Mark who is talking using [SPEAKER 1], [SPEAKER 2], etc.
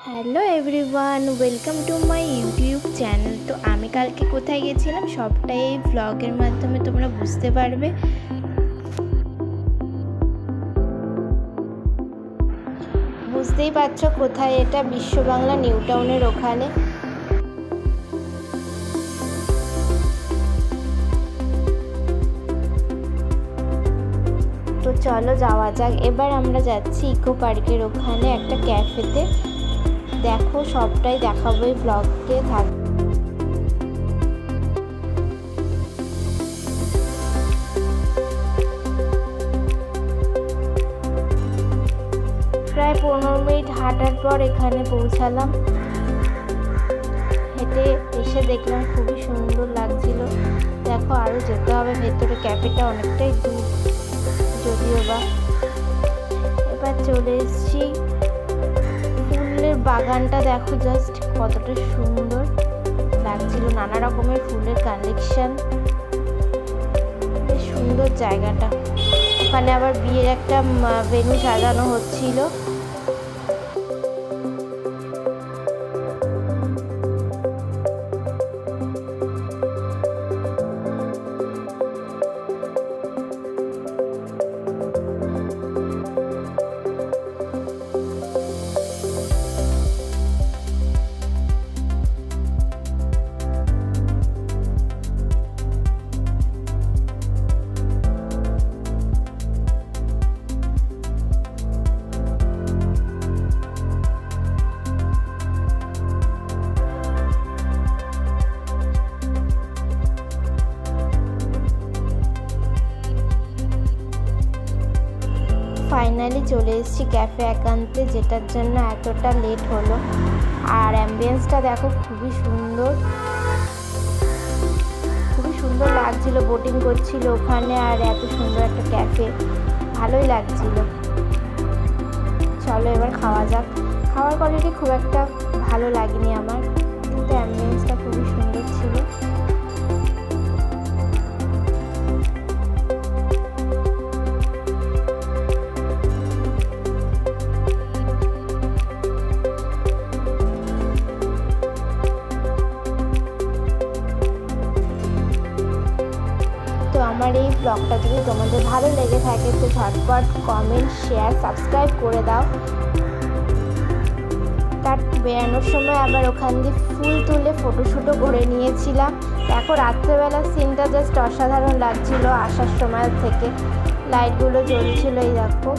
[SPEAKER 1] Hello everyone, welcome to my YouTube channel. তো আমি কালকে কোথায় গেছিলাম সবটাই এই ভ্লগের মাধ্যমে তোমরা বুঝতে পারবে। বুঝতেই পারছো কোথায় এটা, বিশ্ব বাংলা নিউ টাউনের ওখানে। তো চলো যাওয়া যাক। এবার আমরা যাচ্ছি ইকো পার্কের ওখানে একটা ক্যাফেতে। দেখো সবটাই দেখাবো এই ব্লগে থাক। প্রায় 15 মিনিট হাঁটার পর এখানে পৌঁছালাম। হেঁটে এসে দেখলাম খুবই সুন্দর লাগছিল। দেখো আরও যেতে হবে ভেতরে, ক্যাফেটা অনেকটাই দূর যদিও বা। এবার চলে এসেছি, ফুলের বাগানটা দেখো জাস্ট কতটা সুন্দর লাগছিল, নানা রকমের ফুলের কালেকশন, বেশ সুন্দর জায়গাটা। ওখানে আবার বিয়ের একটা ভেন্যু সাজানো হচ্ছিল। ফাইনালি চলে এসেছি ক্যাফে একান্তে, যেটার জন্য এতটা লেট হলো। আর অ্যাম্বিয়েন্সটা দেখো খুবই সুন্দর, খুবই সুন্দর লাগছিল। বোটিং করছিল ওখানে, আর এত সুন্দর একটা ক্যাফে, ভালোই লাগছিল। চলো এবার খাওয়া যাক। খাওয়ার কোয়ালিটি খুব একটা ভালো লাগেনি আমার, কিন্তু অ্যাম্বিয়েন্সটা খুবই সুন্দর ছিল। তো আমার এই ব্লগটা যদি তোমাদের ভালো লেগে থাকে তো ঝটপট কমেন্ট, শেয়ার, সাবস্ক্রাইব করে দাও। তার বেরানোর সময় আবার ওখান দিয়ে ফুল তুলে ফটোশ্যুটও করে নিয়েছিলাম। দেখো রাত্রেবেলার সিনটা জাস্ট অসাধারণ লাগছিল। আসার সময় থেকে লাইটগুলো জ্বলছিল, এই দেখো।